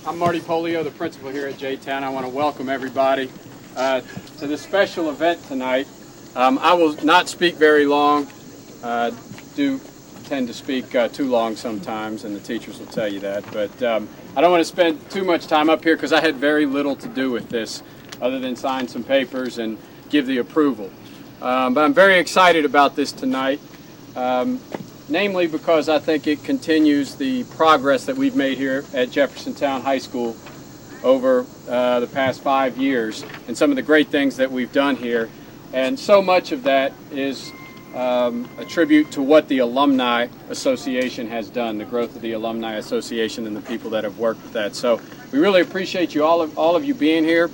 I'm Marty Pollio, the principal here at J-Town. I want to welcome everybody to this special event tonight. I will not speak very long. Do tend to speak too long sometimes, and the teachers will tell you that. But I don't want to spend too much time up here because I had very little to do with this other than sign some papers and give the approval. But I'm very excited about this tonight. Namely because I think it continues the progress that we've made here at Jeffersontown High School over the past 5 years and some of the great things that we've done here. And so much of that is a tribute to what the Alumni Association has done, the growth of the Alumni Association and the people that have worked with that. So we really appreciate you, all of you being here.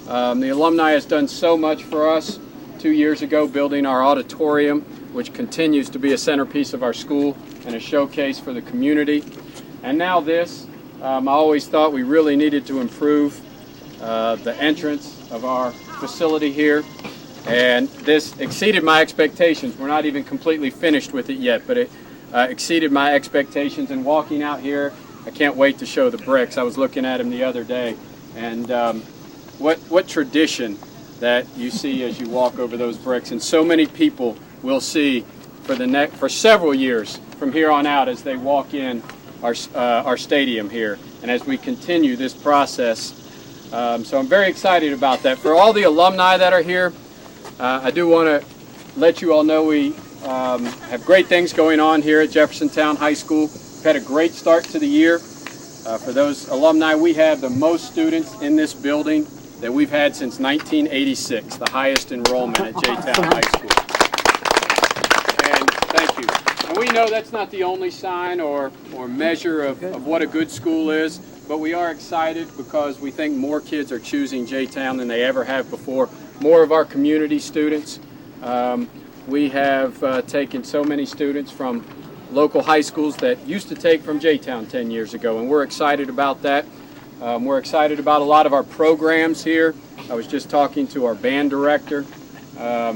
The Alumni has done so much for us 2 years ago, building our auditorium, which continues to be a centerpiece of our school and a showcase for the community. And now this, I always thought we really needed to improve the entrance of our facility here. And this exceeded my expectations. We're not even completely finished with it yet, but it exceeded my expectations. And walking out here, I can't wait to show the bricks. I was looking at them the other day. And what tradition that you see as you walk over those bricks. And so many people will see for several years from here on out as they walk in our stadium here and as we continue this process. So I'm very excited about that. For all the alumni that are here, I do want to let you all know we have great things going on here at Jeffersontown High School. We've had a great start to the year. For those alumni, we have the most students in this building that we've had since 1986, the highest enrollment at J-Town High School. And thank you. And we know that's not the only sign or measure of what a good school is, but we are excited because we think more kids are choosing J-Town than they ever have before. More of our community students. We have taken so many students from local high schools that used to take from J-Town 10 years ago, and we're excited about that. We're excited about a lot of our programs here. I was just talking to our band director.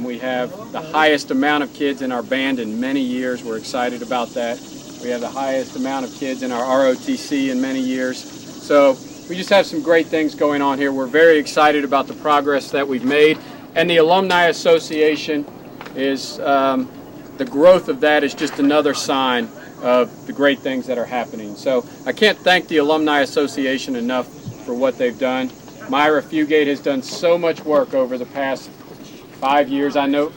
We have the highest amount of kids in our band in many years. We're excited about that. We have the highest amount of kids in our ROTC in many years. So we just have some great things going on here. We're very excited about the progress that we've made. And the Alumni Association is, the growth of that is just another sign of the great things that are happening. So I can't thank the Alumni Association enough for what they've done. Myra Fugate has done so much work over the past 5 years I know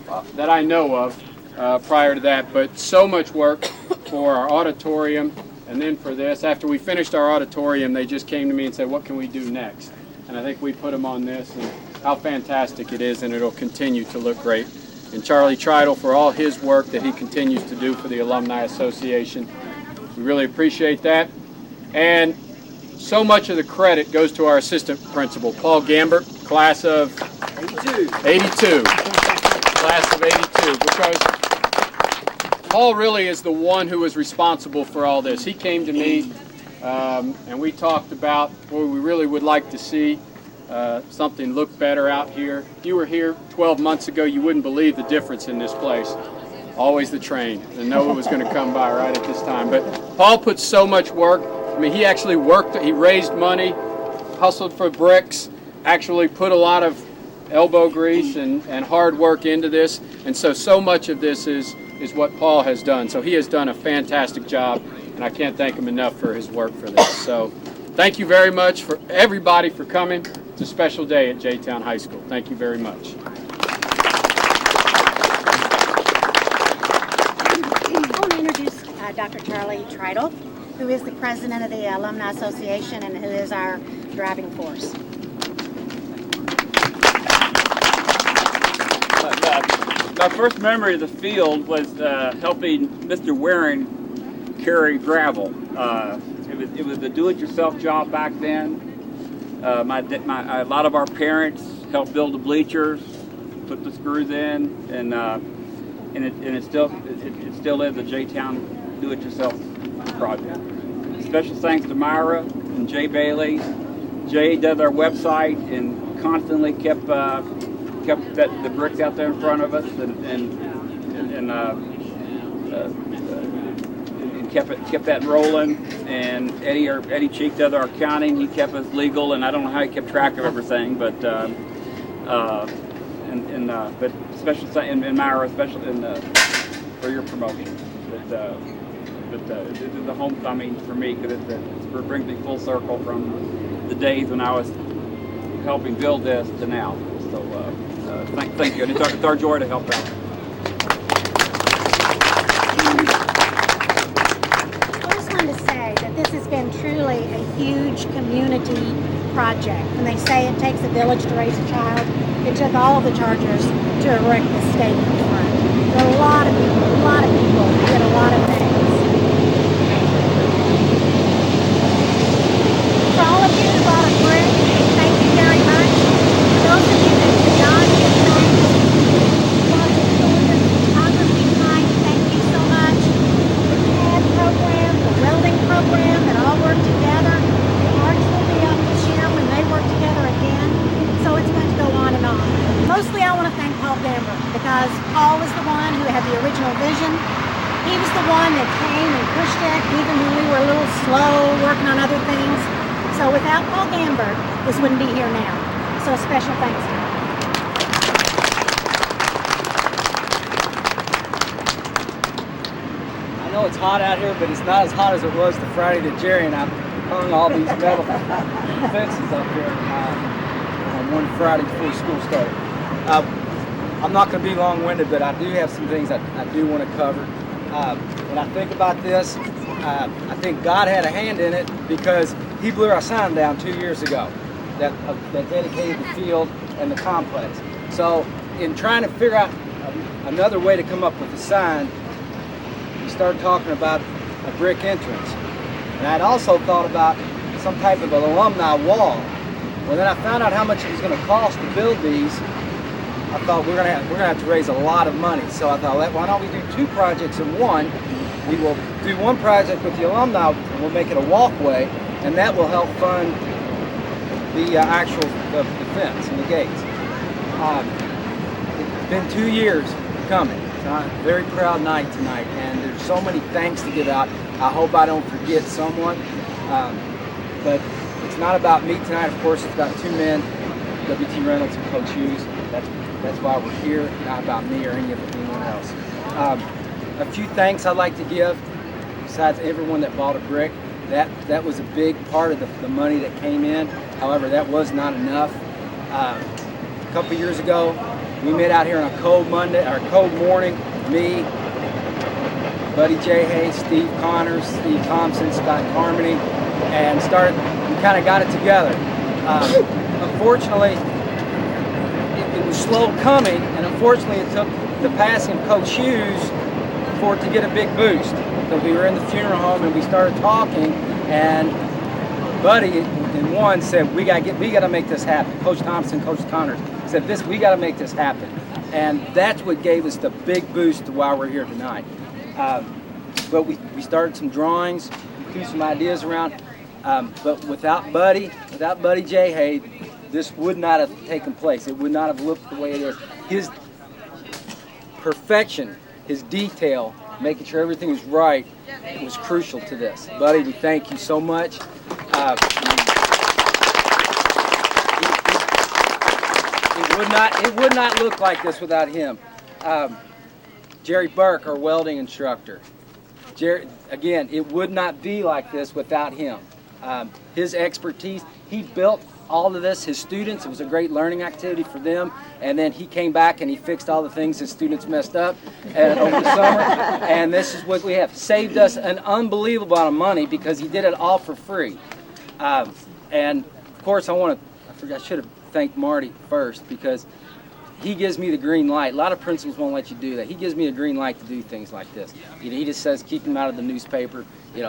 of prior to that, but so much work for our auditorium and then for this. After we finished our auditorium, they just came to me and said, what can we do next? And I think we put them on this and how fantastic it is, and it'll continue to look great. And Charlie Tritle for all his work that he continues to do for the Alumni Association. We really appreciate that. And so much of the credit goes to our assistant principal, Paul Gambert, class of 82. Class of 82, because Paul really is the one who was responsible for all this. He came to me and we talked about what we really would like to see. Something look better out here. If you were here 12 months ago, you wouldn't believe the difference in this place. Always the train, and Noah was going to come by right at this time. But Paul put so much work. I mean, he actually worked, he raised money, hustled for bricks, actually put a lot of elbow grease and hard work into this. And so much of this is what Paul has done. So he has done a fantastic job, and I can't thank him enough for his work for this. So thank you very much for everybody for coming. It's a special day at J-Town High School. Thank you very much. I want to introduce Dr. Charlie Tritle, who is the president of the Alumni Association and who is our driving force. My first memory of the field was helping Mr. Waring carry gravel. It was a do-it-yourself job back then. A lot of our parents helped build the bleachers, put the screws in, and it still is a J-Town do-it-yourself project. Special thanks to Myra and Jay Bailey. Jay does our website and constantly kept the bricks out there in front of us and kept that rolling, and Eddie Cheek does our accounting. He kept us legal, and I don't know how he kept track of everything, but but special and Myra, special for your promotion. But it is a homecoming for me because it brings me full circle from the days when I was helping build this to now. So thank you, and it's our joy to help out. I just wanted to say that this has been truly a huge community project. When they say it takes a village to raise a child, it took all of the Chargers to erect the stadium front. There are a lot of people who did a lot of things. For all of you who bought a brick, thank you very much. For those of you that did not get thanked, photography tonight, thank you so much. The CAD program, the welding program that all work together. The arts will be up this year when they work together again. So it's going to go on and on. Mostly I want to thank Paul Gambert because Paul was the one who had the original vision. He was the one that came and pushed it even when we were a little slow working on other things. So without Paul Gambert, this wouldn't be here now. So a special thanks to him. I know it's hot out here, but it's not as hot as it was the Friday that Jerry and I hung all these metal fences up here on one Friday before school started. I'm not going to be long-winded, but I do have some things I do want to cover. When I think about this, I think God had a hand in it because He blew our sign down 2 years ago that dedicated the field and the complex. So in trying to figure out another way to come up with a sign, we started talking about a brick entrance. And I'd also thought about some type of an alumni wall. Well, then I found out how much it was going to cost to build these. I thought we're gonna have to raise a lot of money. So I thought, why don't we do two projects in one? We will do one project with the alumni, and we'll make it a walkway, and that will help fund the actual the fence and the gates. It's been 2 years coming. It's a very proud night tonight, and there's so many thanks to give out. I hope I don't forget someone, but it's not about me tonight. Of course, it's about two men, W.T. Reynolds and Coach Hughes. That's why we're here, not about me or anyone else. A few thanks I'd like to give, besides everyone that bought a brick. That was a big part of the money that came in. However, that was not enough. A couple years ago, we met out here on a cold morning. Me, Buddie Jaha, Steve Connors, Steve Thompson, Scott Harmony, and we kind of got it together. Unfortunately, it was slow coming, and unfortunately it took the passing of Coach Hughes for it to get a big boost. So we were in the funeral home and we started talking, and Buddie in one said, we got to make this happen. Coach Thompson, Coach Connors said, we got to make this happen. And that's what gave us the big boost to why we're here tonight. But we started some drawings, threw some ideas around, but without Buddie Jaha, this would not have taken place. It would not have looked the way it is. His perfection, his detail, making sure everything was right, was crucial to this. Buddie, we thank you so much. It would not look like this without him. Jerry Burke, our welding instructor. Jerry, again, it would not be like this without him. His expertise, he built all of this, his students. It was a great learning activity for them, and then he came back and he fixed all the things his students messed up over the summer, and this is what we have. Saved us an unbelievable amount of money because he did it all for free. And of course I should have thanked Marty first because he gives me the green light. A lot of principals won't let you do that. He gives me a green light to do things like this. He just says keep him out of the newspaper.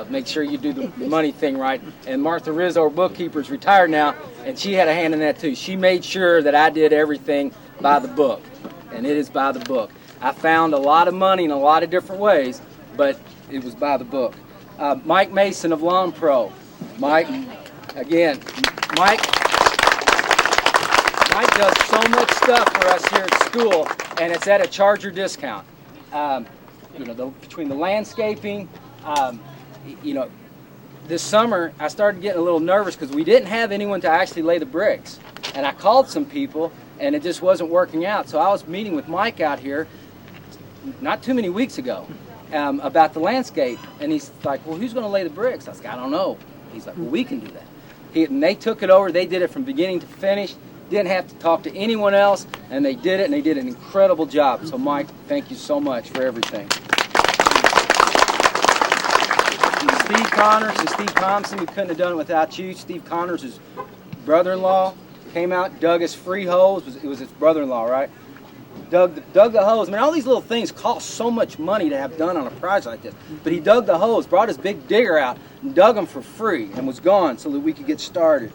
Make sure you do the money thing right. And Martha Rizzo, our bookkeeper, is retired now, and she had a hand in that too. She made sure that I did everything by the book, and it is by the book. I found a lot of money in a lot of different ways, but it was by the book. Mike Mason of Lawn Pro. Mike does so much stuff for us here at school, and it's at a Charger discount. Between the landscaping, you know, this summer I started getting a little nervous because we didn't have anyone to actually lay the bricks. And I called some people and it just wasn't working out. So I was meeting with Mike out here not too many weeks ago about the landscape. And he's like, well, who's going to lay the bricks? I was like, I don't know. He's like, well, we can do that. And they took it over. They did it from beginning to finish. Didn't have to talk to anyone else. And they did it, and they did an incredible job. So Mike, thank you so much for everything. Steve Connors and Steve Thompson, we couldn't have done it without you. Steve Connors, his brother-in-law, came out, dug his free holes. It was his brother-in-law, right? Dug the hose. I mean, all these little things cost so much money to have done on a project like this. But he dug the hose, brought his big digger out, and dug them for free, and was gone so that we could get started.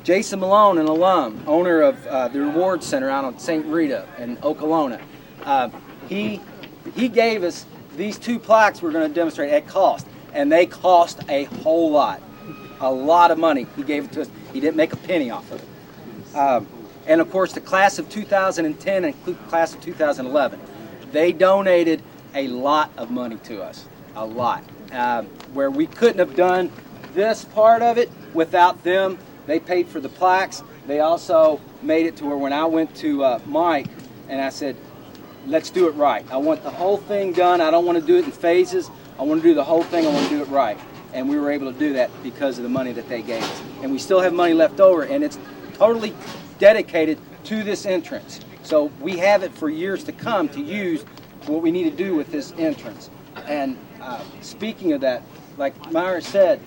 Jason Malone, an alum, owner of the Reward Center out on St. Rita in Okolona, he gave us these 2 plaques we're going to demonstrate at cost, and they cost a whole lot of money. He gave it to us. He didn't make a penny off of it. And of course, the class of 2010 and the class of 2011, they donated a lot of money to us, a lot. Where we couldn't have done this part of it without them. They paid for the plaques. They also made it to where when I went to Mike and I said, let's do it right. I want the whole thing done. I don't want to do it in phases. I want to do the whole thing. I want to do it right. And we were able to do that because of the money that they gave us. And we still have money left over, and it's totally dedicated to this entrance. So we have it for years to come to use what we need to do with this entrance. And speaking of that, like Myra said,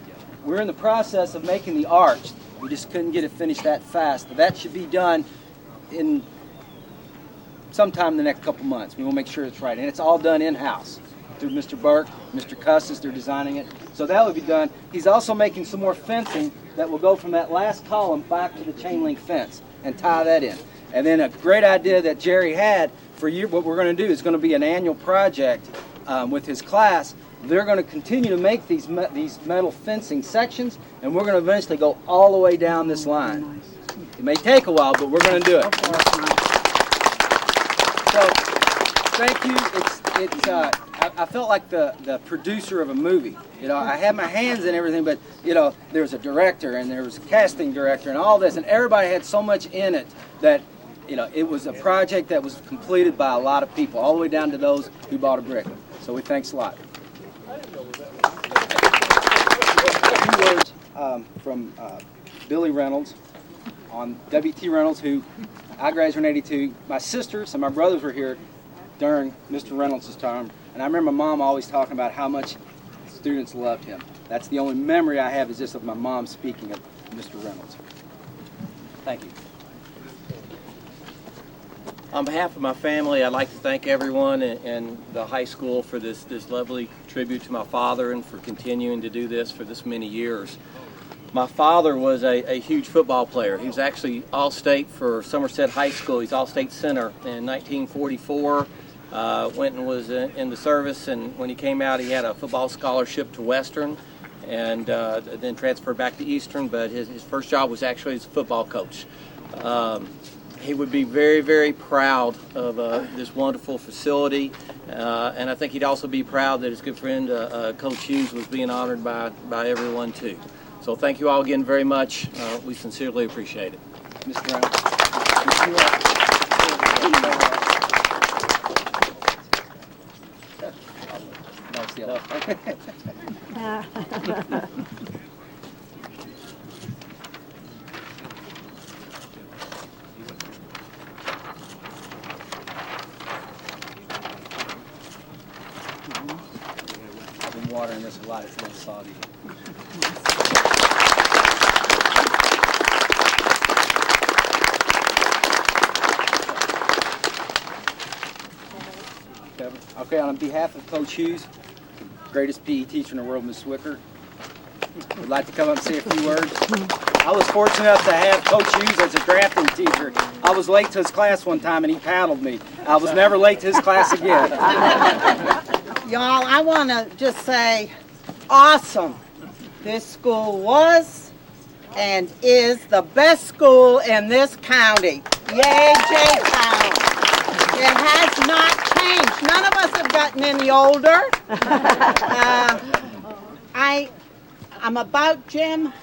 we're in the process of making the arch. We just couldn't get it finished that fast. But that should be done in sometime in the next couple months. We will make sure it's right. And it's all done in-house through Mr. Burke, Mr. Custis, they're designing it. So that will be done. He's also making some more fencing that will go from that last column back to the chain link fence and tie that in. And then a great idea that Jerry had for you, what we're going to do is going to be an annual project with his class. They're going to continue to make these metal fencing sections, and we're going to eventually go all the way down this line. It may take a while, but we're going to do it. So, thank you. I felt like the producer of a movie. You know, I had my hands in everything, but you know, there was a director and there was a casting director and all this, and everybody had so much in it that, you know, it was a project that was completed by a lot of people, all the way down to those who bought a brick. So we thanks a lot. A few words from Billy Reynolds on W.T. Reynolds, who I graduated in '82. My sisters and my brothers were here during Mr. Reynolds' term, and I remember my mom always talking about how much students loved him. That's the only memory I have is just of my mom speaking of Mr. Reynolds. Thank you. On behalf of my family, I'd like to thank everyone in the high school for this lovely tribute to my father and for continuing to do this for this many years. My father was a huge football player. He was actually All-State for Somerset High School. He's All-State center in 1944. Went and was in the service, and when he came out, he had a football scholarship to Western, and then transferred back to Eastern, but his first job was actually as a football coach. He would be very, very proud of this wonderful facility, and I think he'd also be proud that his good friend Coach Hughes was being honored by everyone too. So thank you all again very much. We sincerely appreciate it. Mr. Reynolds. I've been watering this a lot. It's a little soggy. Okay, on behalf of Coach Hughes, greatest PE teacher in the world, Ms. Zwicker, would like to come up and say a few words. I was fortunate enough to have Coach Hughes as a drafting teacher. I was late to his class one time and he paddled me. I was never late to his class again. Y'all, I want to just say, awesome. This school was and is the best school in this county. Yay, J-Town. It has not changed. changed. None of us have gotten any older. I'm about Jim.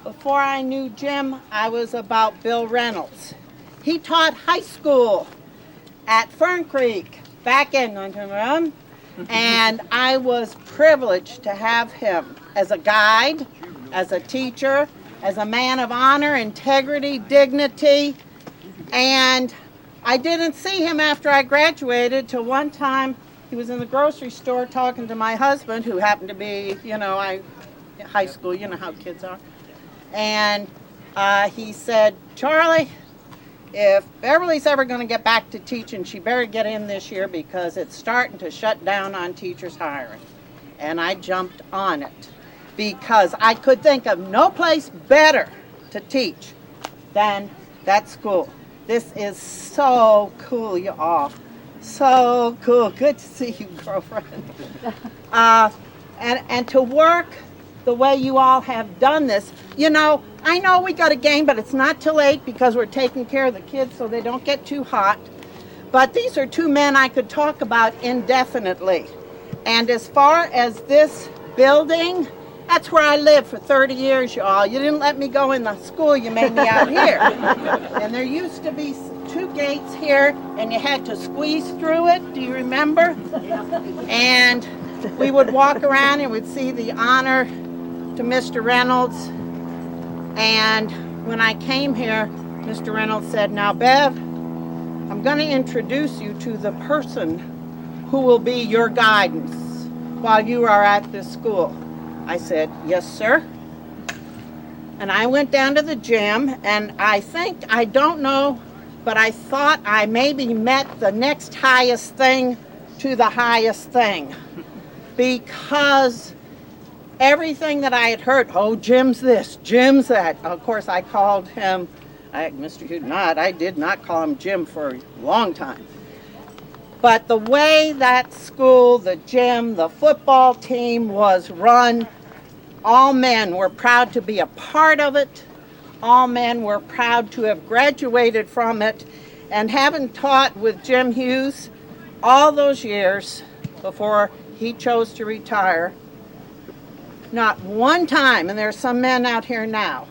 Before I knew Jim, I was about Bill Reynolds. He taught high school at Fern Creek back in and I was privileged to have him as a guide, as a teacher, as a man of honor, integrity, dignity, and I didn't see him after I graduated till one time he was in the grocery store talking to my husband, who happened to be, high school, you know how kids are, and he said, Charlie, if Beverly's ever going to get back to teaching, she better get in this year because it's starting to shut down on teachers hiring. And I jumped on it because I could think of no place better to teach than that school. This is so cool, you all. So cool. Good to see you, girlfriend. And to work the way you all have done this. I know we got a game, but it's not too late because we're taking care of the kids so they don't get too hot. But these are two men I could talk about indefinitely. And as far as this building, that's where I lived for 30 years, y'all. You didn't let me go in the school, you made me out here. And there used to be 2 gates here, and you had to squeeze through it. Do you remember? And we would walk around and we'd see the honor to Mr. Reynolds. And when I came here, Mr. Reynolds said, now, Bev, I'm going to introduce you to the person who will be your guidance while you are at this school. I said, yes, sir. And I went down to the gym, and I don't know, but I thought I maybe met the next highest thing to the highest thing. Because everything that I had heard, oh, Jim's this, Jim's that. Of course, I called him, Mr. Hughes, I did not call him Jim for a long time. But the way that school, the gym, the football team was run, all men were proud to be a part of it. All men were proud to have graduated from it. And having taught with Jim Hughes all those years before he chose to retire, not one time, and there are some men out here now,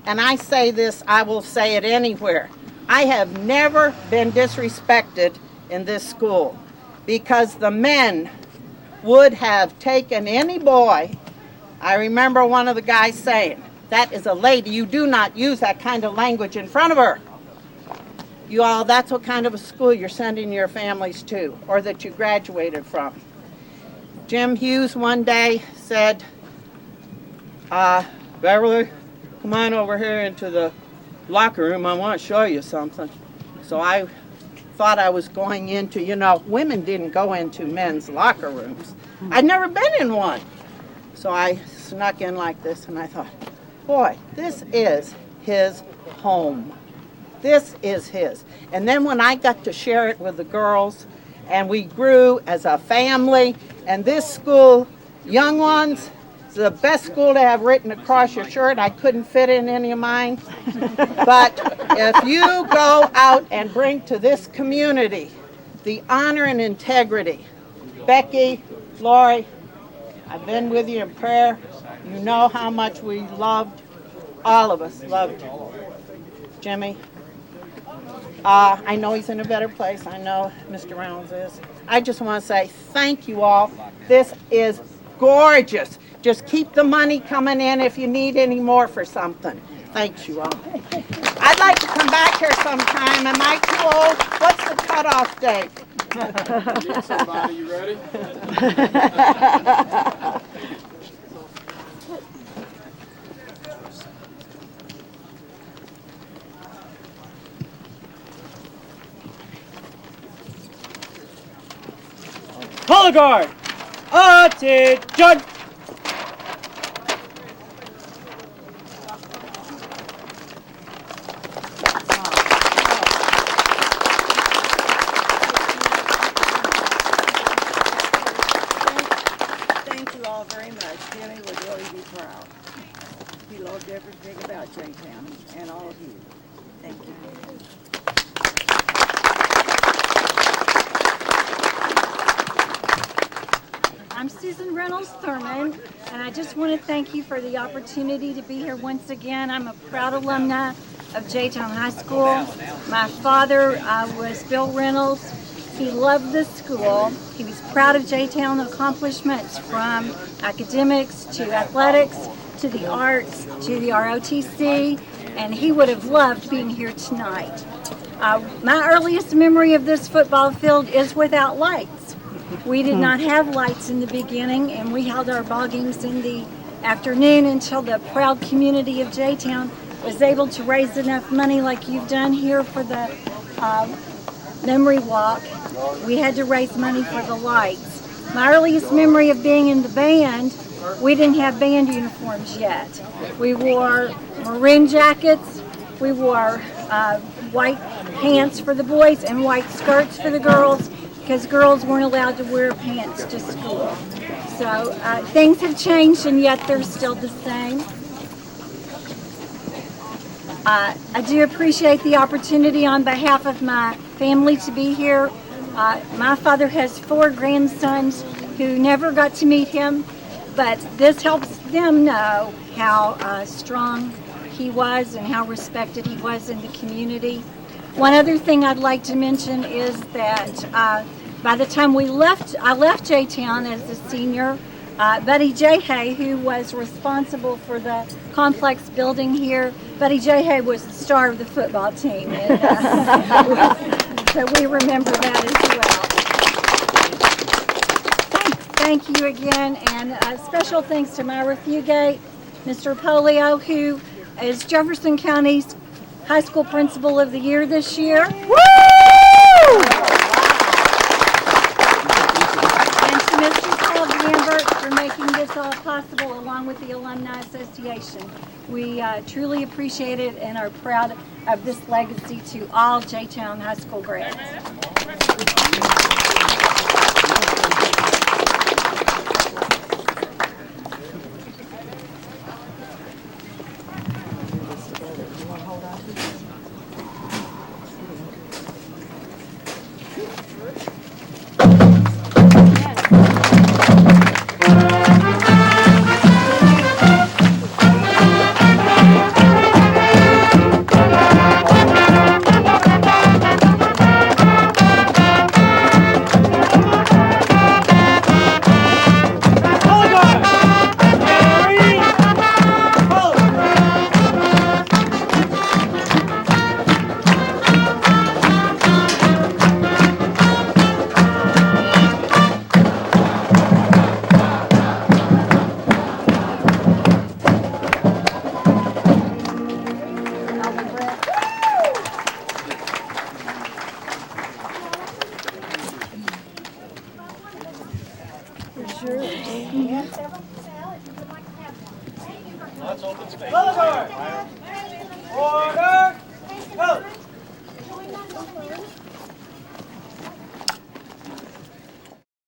and I say this, I will say it anywhere, I have never been disrespected in this school because the men would have taken any boy. I remember one of the guys saying, that is a lady, you do not use that kind of language in front of her. You all, that's what kind of a school you're sending your families to, or that you graduated from. Jim Hughes one day said, Beverly, come on over here into the locker room. I want to show you something. So I thought I was going into, women didn't go into men's locker rooms. I'd never been in one. So I snuck in like this and I thought, boy, this is his home. This is his. And then when I got to share it with the girls and we grew as a family, and this school, young ones, it's the best school to have written across your shirt. I couldn't fit in any of mine. But if you go out and bring to this community the honor and integrity, Becky, Lori, I've been with you in prayer. You know how much we loved, all of us loved Jimmy. I know he's in a better place. I know Mr. Reynolds is. I just want to say thank you all. This is gorgeous. Just keep the money coming in if you need any more for something. Thanks, you all. I'd like to come back here sometime. Am I too old? What's the cutoff date? Need somebody, you ready? Color guard! Attention! Thank you all very much. Jimmy would really be proud. He loved everything about J-Town and all of you. Thank you. Susan Reynolds Thurman, and I just want to thank you for the opportunity to be here once again. I'm a proud alumni of J-Town High School. My father was Bill Reynolds. He loved the school. He was proud of J-Town accomplishments, from academics to athletics to the arts to the ROTC, and he would have loved being here tonight. My earliest memory of this football field is without lights. We did not have lights in the beginning, and we held our ball games in the afternoon until the proud community of J-Town was able to raise enough money, like you've done here for the memory walk. We had to raise money for the lights. My earliest memory of being in the band, we didn't have band uniforms yet. We wore maroon jackets, we wore white pants for the boys and white skirts for the girls, because girls weren't allowed to wear pants to school. So things have changed, and yet they're still the same. I do appreciate the opportunity on behalf of my family to be here. My father has 4 grandsons who never got to meet him, but this helps them know how strong he was and how respected he was in the community. One other thing I'd like to mention is that by the time I left J-Town as a senior, Buddie Jaha, who was responsible for the complex building here, Buddie Jaha was the star of the football team. And, so we remember that as well. Thank you again, and special thanks to Myra Fugate, Mr. Pollio, who is Jefferson County's High School Principal of the Year this year. Woo! And to Mr. Paul Gambert for making this all possible, along with the Alumni Association. We truly appreciate it and are proud of this legacy to all J-Town High School grads. Order!